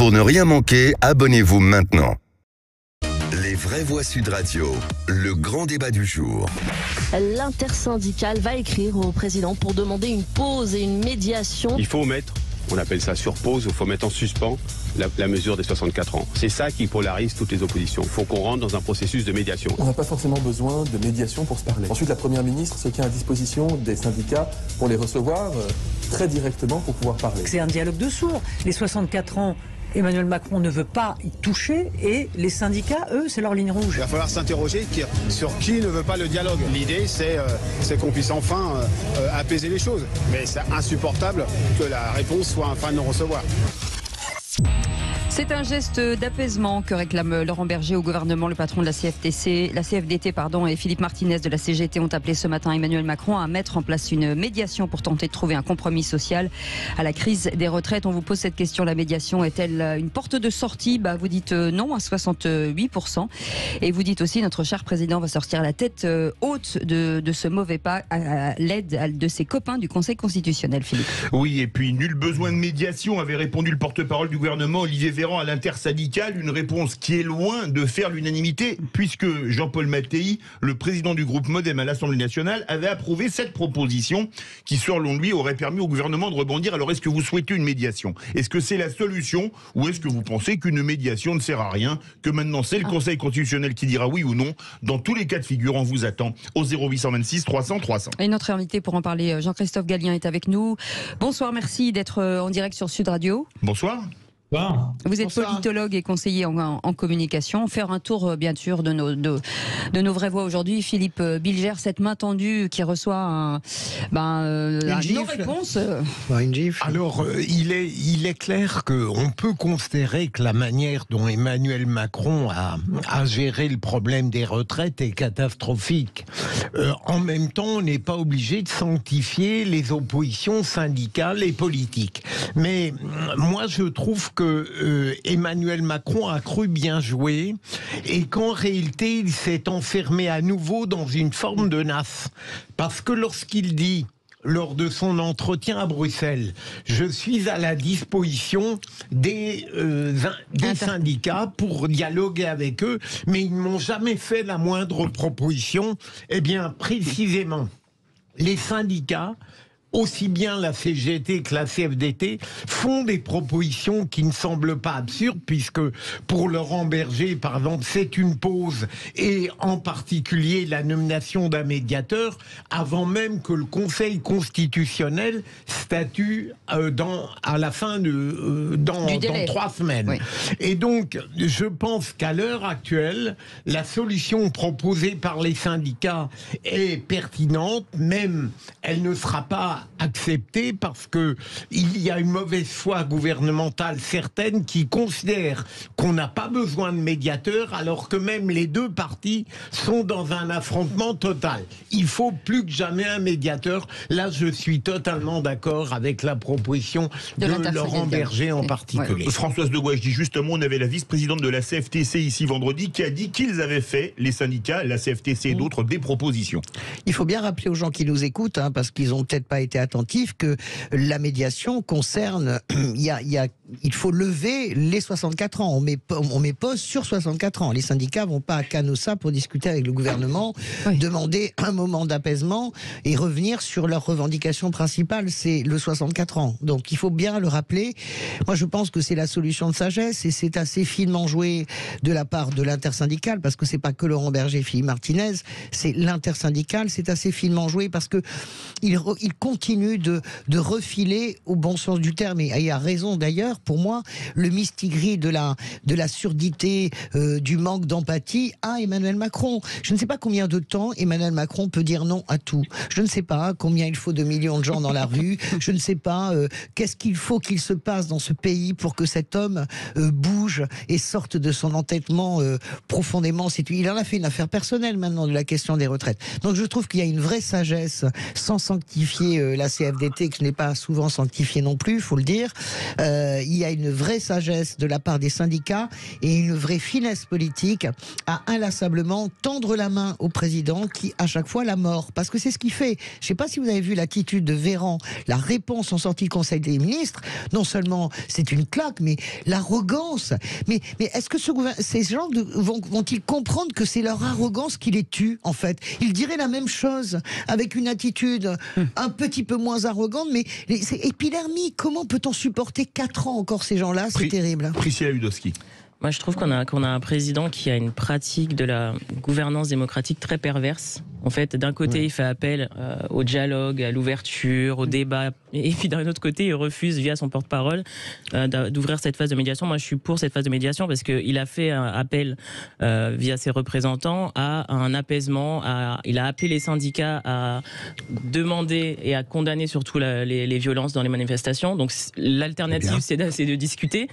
Pour ne rien manquer, abonnez-vous maintenant. Les vraies voix Sud Radio, le grand débat du jour. L'intersyndicale va écrire au président pour demander une pause et une médiation. Il faut mettre, on appelle ça sur pause, il faut mettre en suspens la mesure des 64 ans. C'est ça qui polarise toutes les oppositions. Il faut qu'on rentre dans un processus de médiation. On n'a pas forcément besoin de médiation pour se parler. Ensuite, la Première ministre se tient à disposition des syndicats pour les recevoir très directement pour pouvoir parler. C'est un dialogue de sourds. Les 64 ans, Emmanuel Macron ne veut pas y toucher et les syndicats, eux, c'est leur ligne rouge. Il va falloir s'interroger sur qui ne veut pas le dialogue. L'idée, c'est qu'on puisse enfin apaiser les choses. Mais c'est insupportable que la réponse soit un fin de non-recevoir. C'est un geste d'apaisement que réclame Laurent Berger au gouvernement. Le patron de la CFDT et Philippe Martinez de la CGT ont appelé ce matin Emmanuel Macron à mettre en place une médiation pour tenter de trouver un compromis social à la crise des retraites. On vous pose cette question, la médiation est-elle une porte de sortie ? Vous dites non à 68%. Et vous dites aussi notre cher président va sortir la tête haute de ce mauvais pas à l'aide de ses copains du Conseil constitutionnel, Philippe. Oui, et puis nul besoin de médiation, avait répondu le porte-parole du gouvernement, Olivier Véran, à l'intersyndicale, une réponse qui est loin de faire l'unanimité, puisque Jean-Paul Mattei, le président du groupe Modem à l'Assemblée nationale, avait approuvé cette proposition qui, selon lui, aurait permis au gouvernement de rebondir. Alors, est-ce que vous souhaitez une médiation ? Est-ce que c'est la solution ? Ou est-ce que vous pensez qu'une médiation ne sert à rien ? Que maintenant, c'est le Conseil constitutionnel qui dira oui ou non ? Dans tous les cas de figure, on vous attend au 0826 300 300. Et notre invité pour en parler, Jean-Christophe Gallien, est avec nous. Bonsoir, merci d'être en direct sur Sud Radio. Bonsoir. Vous êtes politologue et conseiller en communication. Faire un tour, bien sûr, de nos vraies voix aujourd'hui. Philippe Bilger, cette main tendue qui reçoit une non-réponse. Une gifle. Alors, il est clair qu'on peut considérer que la manière dont Emmanuel Macron a géré le problème des retraites est catastrophique. En même temps, on n'est pas obligé de sanctifier les oppositions syndicales et politiques. Mais moi, je trouve que Emmanuel Macron a cru bien jouer et qu'en réalité, il s'est enfermé à nouveau dans une forme de nasse. Parce que lorsqu'il dit, lors de son entretien à Bruxelles, je suis à la disposition des syndicats pour dialoguer avec eux, mais ils ne m'ont jamais fait la moindre proposition. Eh bien, précisément, les syndicats, aussi bien la CGT que la CFDT, font des propositions qui ne semblent pas absurdes, puisque pour Laurent Berger, par exemple, c'est une pause, et en particulier la nomination d'un médiateur, avant même que le Conseil constitutionnel statue à la fin dans 3 semaines. Oui. Et donc, je pense qu'à l'heure actuelle, la solution proposée par les syndicats est pertinente, même elle ne sera pas acceptée parce que il y a une mauvaise foi gouvernementale certaine qui considère qu'on n'a pas besoin de médiateur alors que même les deux parties sont dans un affrontement total. Il faut plus que jamais un médiateur. Là, je suis totalement d'accord avec la proposition de Laurent Berger en particulier. Ouais. Françoise de Gouache dit justement, on avait la vice-présidente de la CFTC ici vendredi qui a dit qu'ils avaient fait, les syndicats, la CFTC et d'autres, des propositions. Il faut bien rappeler aux gens qui nous écoutent, parce qu'ils n'ont peut-être pas été attentifs, que la médiation concerne, il faut lever les 64 ans. On met pause sur 64 ans. Les syndicats vont pas à Canossa pour discuter avec le gouvernement, demander un moment d'apaisement et revenir sur leur revendication principale, c'est le 64 ans. Donc il faut bien le rappeler. Moi je pense que c'est la solution de sagesse et c'est assez finement joué de la part de l'intersyndicale, parce que c'est pas que Laurent Berger et Philippe Martinez, c'est l'intersyndicale, c'est assez finement joué parce que il continue de refiler au bon sens du terme, et il a raison d'ailleurs, pour moi, le mistigris de la surdité, du manque d'empathie à Emmanuel Macron. Je ne sais pas combien de temps Emmanuel Macron peut dire non à tout. Je ne sais pas combien il faut de millions de gens dans la rue. Je ne sais pas qu'est-ce qu'il faut qu'il se passe dans ce pays pour que cet homme bouge et sorte de son entêtement profondément situé. Il en a fait une affaire personnelle maintenant de la question des retraites. Donc je trouve qu'il y a une vraie sagesse, sans sanctifier la CFDT, que je n'ai pas souvent sanctifiée non plus, il faut le dire. Il y a une vraie sagesse de la part des syndicats et une vraie finesse politique à inlassablement tendre la main au président qui, à chaque fois, la mord. Parce que c'est ce qu'il fait. Je ne sais pas si vous avez vu l'attitude de Véran, la réponse en sortie du Conseil des ministres. Non seulement c'est une claque, mais l'arrogance. Mais est-ce que ces gens vont-ils comprendre que c'est leur arrogance qui les tue, en fait? Ils diraient la même chose avec une attitude un petit peu moins arrogante, mais c'est épidermique. Comment peut-on supporter 4 ans encore ces gens-là? C'est terrible. Priscilla Hudowski. Moi, je trouve qu'on a un président qui a une pratique de la gouvernance démocratique très perverse. En fait, d'un côté, il fait appel au dialogue, à l'ouverture, au débat, et puis d'un autre côté, il refuse, via son porte-parole, d'ouvrir cette phase de médiation. Moi, je suis pour cette phase de médiation parce qu'il a fait un appel via ses représentants à un apaisement. Il a appelé les syndicats à demander et à condamner surtout les violences dans les manifestations. Donc, l'alternative, c'est de discuter,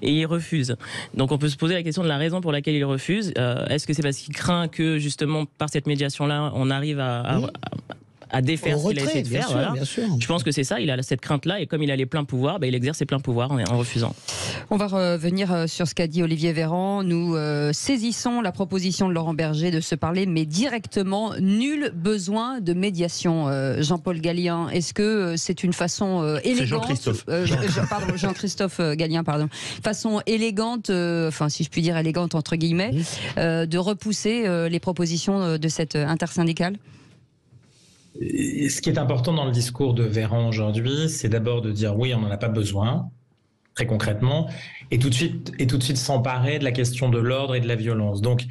et il refuse. Donc, on peut se poser la question de la raison pour laquelle il refuse. Est-ce que c'est parce qu'il craint que, justement, par cette médiation-là, on arrive à défaire ce qu'il a essayé de faire? Voilà. Je pense que c'est ça, il a cette crainte-là, et comme il a les pleins pouvoirs, il exerce ses pleins pouvoirs en refusant. On va revenir sur ce qu'a dit Olivier Véran. Nous saisissons la proposition de Laurent Berger de se parler, mais directement. Nul besoin de médiation. Jean-Paul Gallien, est-ce que c'est une façon élégante? C'est Jean-Christophe. Jean-Christophe Gallien, pardon. Façon élégante, enfin si je puis dire élégante entre guillemets, de repousser les propositions de cette intersyndicale? Ce qui est important dans le discours de Véran aujourd'hui, c'est d'abord de dire oui, on n'en a pas besoin, très concrètement, et tout de suite s'emparer de la question de l'ordre et de la violence. Donc,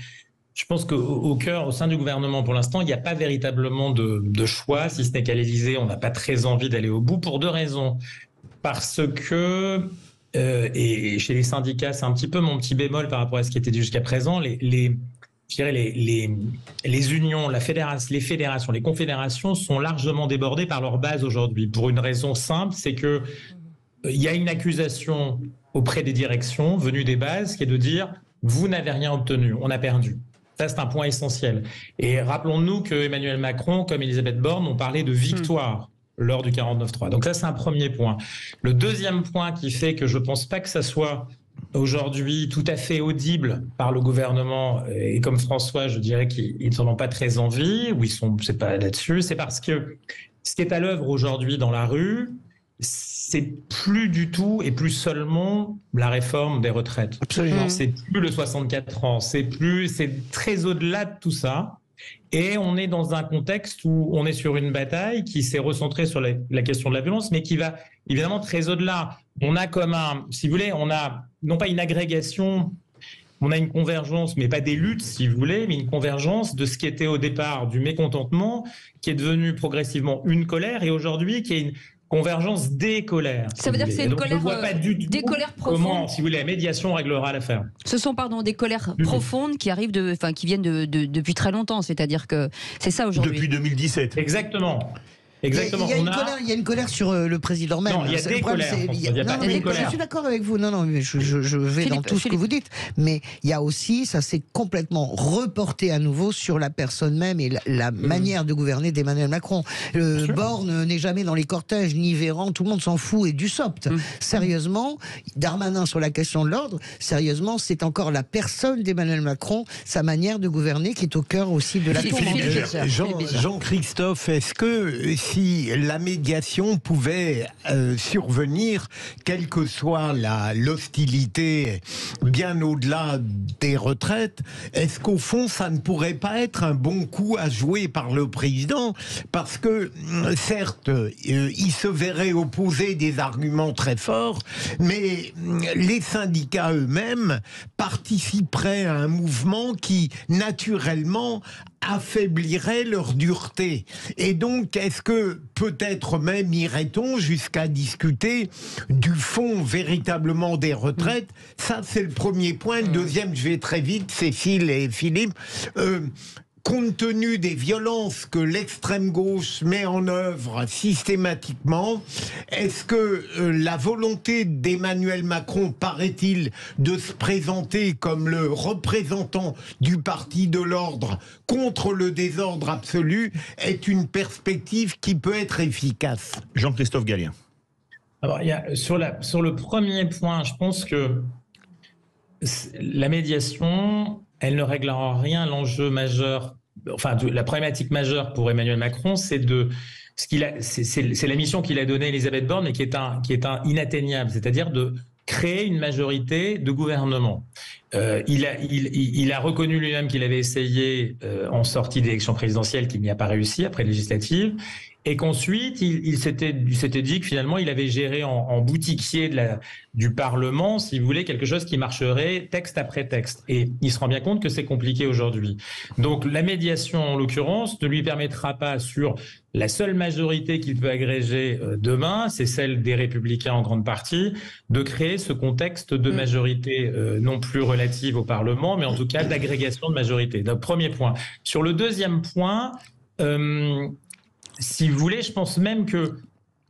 je pense qu'au cœur, au sein du gouvernement, pour l'instant, il n'y a pas véritablement de choix, si ce n'est qu'à l'Élysée, on n'a pas très envie d'aller au bout pour 2 raisons. Parce que, et chez les syndicats, c'est un petit peu mon petit bémol par rapport à ce qui était dit jusqu'à présent, je dirais les unions, les fédérations, les confédérations sont largement débordées par leur base aujourd'hui. Pour une raison simple, c'est que il y a une accusation auprès des directions venues des bases qui est de dire « vous n'avez rien obtenu, on a perdu ». Ça, c'est un point essentiel. Et rappelons-nous que Emmanuel Macron, comme Elisabeth Borne, ont parlé de victoire lors du 49.3. Donc ça, c'est un premier point. Le deuxième point qui fait que je ne pense pas que ça soit aujourd'hui tout à fait audible par le gouvernement, et comme François, je dirais qu'ils n'en ont pas très envie, ou c'est pas là-dessus, c'est parce que ce qui est à l'œuvre aujourd'hui dans la rue, c'est plus du tout et plus seulement la réforme des retraites. Absolument. C'est plus le 64 ans, c'est très au-delà de tout ça. Et on est dans un contexte où on est sur une bataille qui s'est recentrée sur la question de la violence, mais qui va évidemment très au-delà. On a si vous voulez, on a non pas une agrégation, on a une convergence, mais pas des luttes, si vous voulez, mais une convergence de ce qui était au départ du mécontentement, qui est devenu progressivement une colère, et aujourd'hui qui est une convergence des colères. Ça veut dire que c'est une colère, des colères profondes. Comment, si vous voulez, la médiation réglera l'affaire. Ce sont, des colères profondes qui arrivent qui viennent depuis très longtemps. C'est-à-dire que c'est ça aujourd'hui. Depuis 2017. Exactement. Exactement. Il y a une colère sur le président même. Non, il y a des colères. Je suis d'accord avec vous. Non, je vais dans tout ce que vous dites. Mais il y a aussi, ça s'est complètement reporté à nouveau sur la personne même et la manière de gouverner d'Emmanuel Macron. Borne n'est jamais dans les cortèges, ni Véran, tout le monde s'en fout, et Dussopt. Sérieusement, Darmanin sur la question de l'ordre, sérieusement, c'est encore la personne d'Emmanuel Macron, sa manière de gouverner qui est au cœur aussi de la tourmente. Jean-Christophe, est-ce que si la médiation pouvait survenir, quelle que soit l'hostilité bien au-delà des retraites, est-ce qu'au fond ça ne pourrait pas être un bon coup à jouer par le président? Parce que certes, il se verrait opposer des arguments très forts, mais les syndicats eux-mêmes participeraient à un mouvement qui naturellement affaiblirait leur dureté. Et donc, est-ce que peut-être même irait-on jusqu'à discuter du fond véritablement des retraites? Ça, c'est le premier point. Le deuxième, je vais très vite, Cécile et Philippe. compte tenu des violences que l'extrême gauche met en œuvre systématiquement, est-ce que la volonté d'Emmanuel Macron, paraît-il, de se présenter comme le représentant du parti de l'ordre contre le désordre absolu est une perspective qui peut être efficace? Jean-Christophe Gallien. Alors, sur le premier point, je pense que la médiation, elle ne réglera en rien l'enjeu majeur, enfin la problématique majeure pour Emmanuel Macron, c'est la mission qu'il a donnée à Elisabeth Borne et qui est inatteignable, c'est-à-dire de créer une majorité de gouvernement. Il a reconnu lui-même qu'il avait essayé en sortie d'élection présidentielle, qu'il n'y a pas réussi après législative, et qu'ensuite il s'était dit que finalement il avait géré en boutiquier du Parlement, si vous voulez, quelque chose qui marcherait texte après texte. Et il se rend bien compte que c'est compliqué aujourd'hui. Donc la médiation, en l'occurrence, ne lui permettra pas, sur la seule majorité qu'il peut agréger demain, c'est celle des Républicains en grande partie, de créer ce contexte de majorité non plus relative au Parlement, mais en tout cas d'agrégation de majorité. Donc premier point. Sur le deuxième point, si vous voulez, je pense même que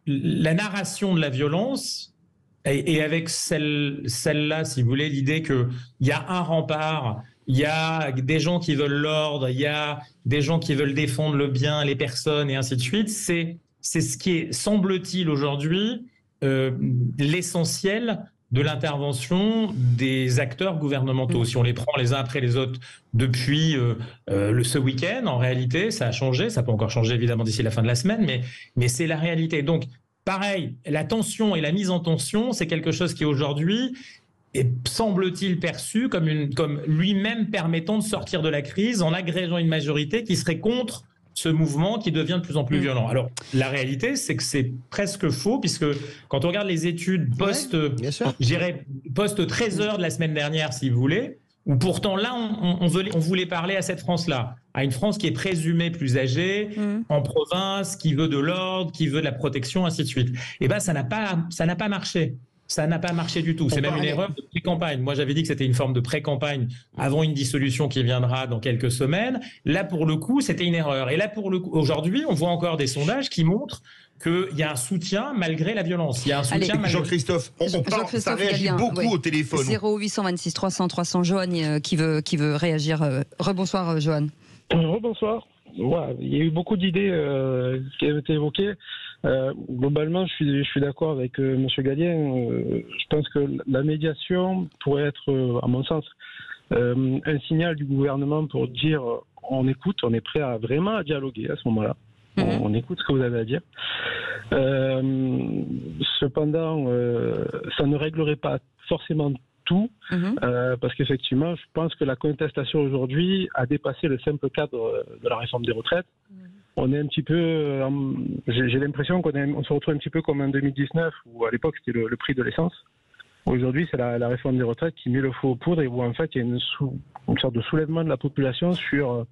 la narration de la violence, et avec celle-là, si vous voulez, l'idée qu'il y a un rempart, il y a des gens qui veulent l'ordre, il y a des gens qui veulent défendre le bien, les personnes, et ainsi de suite, c'est ce qui est, semble-t-il aujourd'hui, l'essentiel de l'intervention des acteurs gouvernementaux. Si on les prend les uns après les autres depuis ce week-end, en réalité, ça a changé. Ça peut encore changer, évidemment, d'ici la fin de la semaine, mais c'est la réalité. Donc, pareil, la tension et la mise en tension, c'est quelque chose qui, aujourd'hui, est, semble-t-il, perçu comme lui-même permettant de sortir de la crise en agrégeant une majorité qui serait contre ce mouvement qui devient de plus en plus violent. Alors, la réalité, c'est que c'est presque faux, puisque quand on regarde les études post 13 heures de la semaine dernière, si vous voulez, où pourtant là, on voulait parler à cette France-là, à une France qui est présumée plus âgée, en province, qui veut de l'ordre, qui veut de la protection, ainsi de suite. Eh bien, ça n'a pas marché. Ça n'a pas marché du tout. C'est même une erreur de pré-campagne. Moi, j'avais dit que c'était une forme de pré-campagne avant une dissolution qui viendra dans quelques semaines. Là, pour le coup, c'était une erreur. Et là, pour le coup, aujourd'hui, on voit encore des sondages qui montrent qu'il y a un soutien malgré la violence. Il y a un soutien malgré... Jean-Christophe, ça réagit beaucoup au téléphone. 0826 300 300, Johan qui veut réagir. Rebonsoir, Johan. Rebonsoir. Ouais, il y a eu beaucoup d'idées qui ont été évoquées. Globalement, je suis d'accord avec M. Gallien. Je pense que la médiation pourrait être, à mon sens, un signal du gouvernement pour dire on écoute, on est prêt à vraiment dialoguer à ce moment-là. On écoute ce que vous avez à dire. Cependant, ça ne réglerait pas forcément tout, parce qu'effectivement, je pense que la contestation aujourd'hui a dépassé le simple cadre de la réforme des retraites. On est un petit peu, j'ai l'impression qu'on se retrouve un petit peu comme en 2019, où à l'époque c'était le prix de l'essence. Aujourd'hui, c'est la réforme des retraites qui met le feu aux poudres et où en fait il y a une sorte de soulèvement de la population sur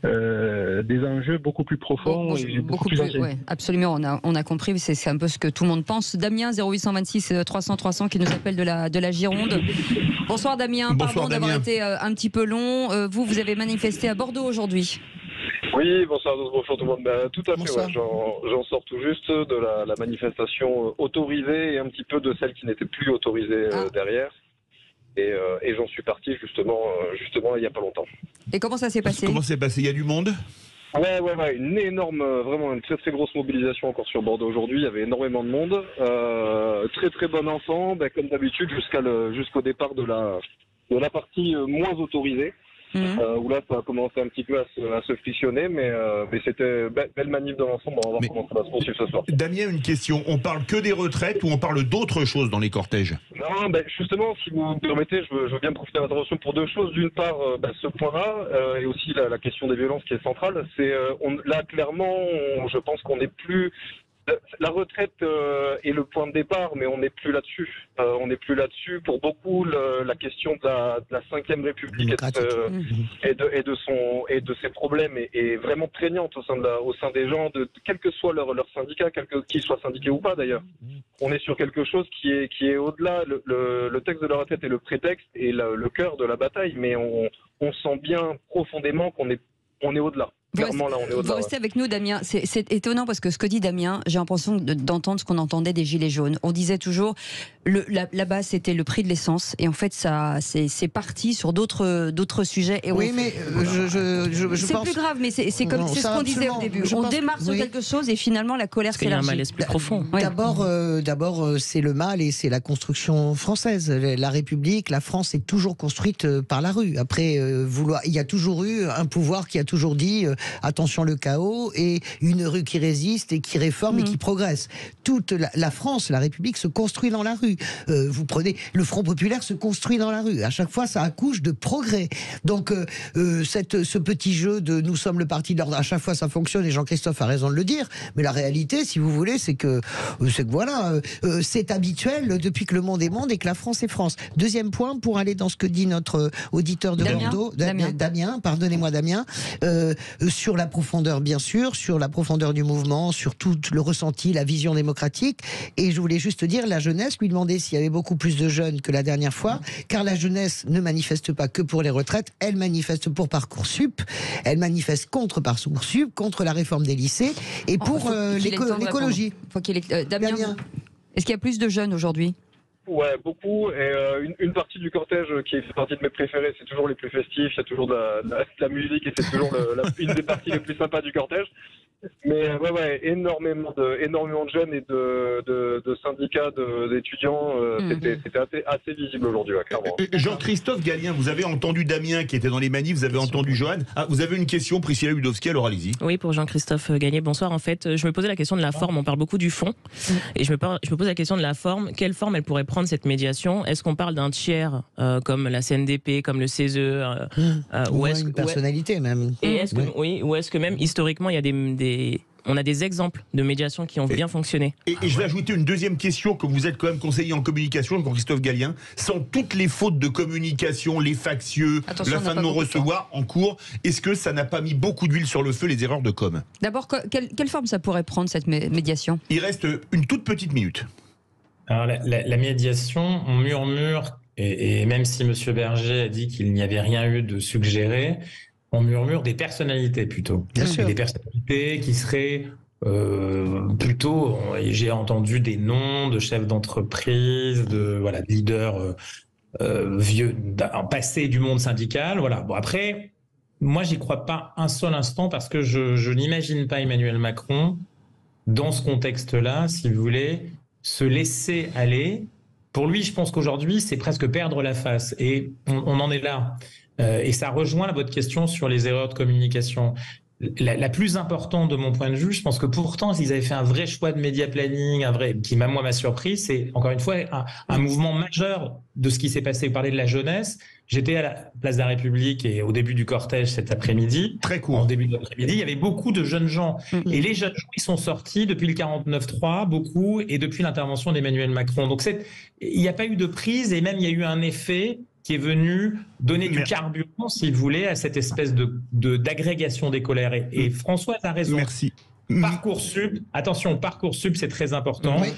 des enjeux beaucoup plus profonds et beaucoup plus ouais, absolument, on a compris, c'est un peu ce que tout le monde pense. Damien, 0826 300 300 qui nous appelle de la Gironde. Bonsoir Damien, pardon d'avoir été un petit peu long. Vous avez manifesté à Bordeaux aujourd'hui. Oui, bonsoir tout le monde. Tout à fait, ouais, j'en sors tout juste de la manifestation autorisée et un petit peu de celle qui n'était plus autorisée derrière. Et j'en suis parti justement il n'y a pas longtemps. Et comment ça s'est passé? Il y a du monde? Ouais, une énorme, vraiment une très très grosse mobilisation encore sur Bordeaux aujourd'hui. Il y avait énormément de monde. Très très bon enfant, comme d'habitude jusqu'au départ de la partie moins autorisée. Où là ça a commencé un petit peu à se frictionner, mais c'était belle manif dans l'ensemble. On va voir comment ça va se poursuivre ce soir. Damien, une question, on parle que des retraites ou on parle d'autres choses dans les cortèges? Non, justement, si vous me permettez, je veux bien profiter de l'intervention pour deux choses. D'une part, ce point-là, et aussi la question des violences qui est centrale. Là, clairement, je pense qu'on n'est plus... La retraite est le point de départ, mais on n'est plus là-dessus. On n'est plus là-dessus. Pour beaucoup, la question de la 5e République et de ses problèmes est vraiment prégnante au sein des gens, quel que soit leur syndicat, qu'ils soient syndiqués ou pas d'ailleurs. On est sur quelque chose qui est au-delà. Le texte de la retraite est le prétexte et le cœur de la bataille, mais on sent bien profondément qu'on on est au-delà. Clairement, là, on est au-delà. Vous restez avec nous, Damien. C'est étonnant parce que ce que dit Damien, j'ai l'impression d'entendre ce qu'on entendait des Gilets jaunes. On disait toujours, la base, c'était le prix de l'essence. Et en fait, ça, c'est parti sur d'autres sujets. Et oui, mais je pense... C'est plus grave, mais c'est ce qu'on disait au début. On démarre sur quelque chose et finalement, la colère s'élargit. Il y a un malaise plus profond. D'abord, c'est le mal et c'est la construction française. La République, la France est toujours construite par la rue. Après, il y a toujours eu un pouvoir qui a toujours dit... attention le chaos, et une rue qui résiste et qui réforme et qui progresse. Toute la France, la République se construit dans la rue. Vous prenez le Front populaire se construit dans la rue. À chaque fois, ça accouche de progrès. Donc, ce petit jeu de nous sommes le parti de l'ordre, à chaque fois ça fonctionne et Jean-Christophe a raison de le dire. Mais la réalité, si vous voulez, c'est que voilà, c'est habituel depuis que le monde est monde et que la France est France. Deuxième point, pour aller dans ce que dit notre auditeur de Bordeaux, Damien, pardonnez-moi Damien, sur la profondeur, bien sûr, sur la profondeur du mouvement, sur tout le ressenti, la vision démocratique. Et je voulais juste dire, la jeunesse, lui demander s'il y avait beaucoup plus de jeunes que la dernière fois, car la jeunesse ne manifeste pas que pour les retraites, elle manifeste pour Parcoursup, elle manifeste contre Parcoursup, contre la réforme des lycées et pour l'écologie. Damien, est-ce qu'il y a plus de jeunes aujourd'hui ? Ouais, beaucoup. Et une partie du cortège qui fait partie de mes préférés, c'est toujours les plus festifs, il y a toujours de la musique et c'est toujours une des parties les plus sympas du cortège. Mais ouais, énormément de jeunes et de syndicats d'étudiants, c'était assez visible aujourd'hui, clairement. Jean-Christophe Gallien, vous avez entendu Damien qui était dans les manifs, vous avez entendu Johan. Vous avez une question, Priscilla Ludowski, alors allez-y. Oui, pour Jean-Christophe Gallien, bonsoir. En fait, je me posais la question de la forme, on parle beaucoup du fond, et je me pose la question de la forme. Quelle forme elle pourrait prendre cette médiation ? Est-ce qu'on parle d'un tiers comme la CNDP, comme le CESE ou une personnalité même. Et est-ce que, ou est-ce que même historiquement il y a on a des exemples de médiation qui ont bien fonctionné. Et je vais ajouter une deuxième question, que vous êtes quand même conseiller en communication, Jean-Christophe Gallien. Sans toutes les fautes de communication, les factieux, la fin de non-recevoir en cours, est-ce que ça n'a pas mis beaucoup d'huile sur le feu, les erreurs de com ? D'abord, quelle forme ça pourrait prendre, cette médiation ? Il reste une toute petite minute. Alors, la médiation, on murmure, et même si M. Berger a dit qu'il n'y avait rien eu de suggéré, on murmure des personnalités plutôt. Bien sûr. Des personnalités qui seraient plutôt, j'ai entendu des noms de chefs d'entreprise, de leaders vieux, passés du monde syndical. Voilà. Bon, après, moi, j'y crois pas un seul instant parce que je n'imagine pas Emmanuel Macron dans ce contexte-là, si vous voulez, se laisser aller. Pour lui, je pense qu'aujourd'hui, c'est presque perdre la face. Et on en est là. Et ça rejoint votre question sur les erreurs de communication. La plus importante de mon point de vue, je pense que pourtant, s'ils avaient fait un vrai choix de média planning, qui moi m'a surpris, c'est encore une fois un mouvement majeur de ce qui s'est passé. Vous parlez de la jeunesse. J'étais à la place de la République et au début du cortège cet après-midi. Très court. En début de l'après-midi, il y avait beaucoup de jeunes gens. Et les jeunes gens, ils sont sortis depuis le 49.3, beaucoup, et depuis l'intervention d'Emmanuel Macron. Donc il n'y a pas eu de prise et même il y a eu un effet qui est venu donner du carburant, si vous voulez, à cette espèce d'agrégation des colères. Et François a raison. Merci. Parcoursup, attention, Parcoursup, c'est très important. Oui.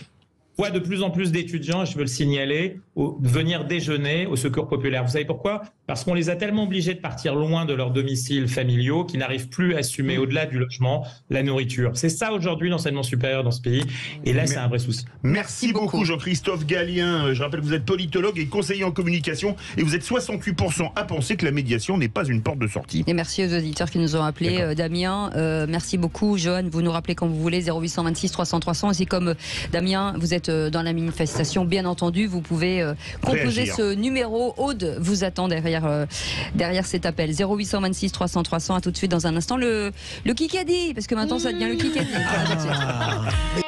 Voit de plus en plus d'étudiants, je veux le signaler, venir déjeuner au Secours populaire. Vous savez pourquoi ? Parce qu'on les a tellement obligés de partir loin de leurs domiciles familiaux qu'ils n'arrivent plus à assumer, au-delà du logement, la nourriture. C'est ça aujourd'hui l'enseignement supérieur dans ce pays. Et là, c'est un vrai souci. Merci beaucoup Jean-Christophe Gallien. Je rappelle que vous êtes politologue et conseiller en communication. Et vous êtes 68% à penser que la médiation n'est pas une porte de sortie. Et merci aux auditeurs qui nous ont appelés. Damien, merci beaucoup. Johan, vous nous rappelez quand vous voulez, 0826 300 300. Et c'est comme Damien, vous êtes dans la manifestation, bien entendu, vous pouvez composer réagir. Ce numéro. Aude vous attend derrière cet appel. 0826 300 300. À tout de suite dans un instant. Le Kikadi, parce que maintenant ça devient le Kikadi.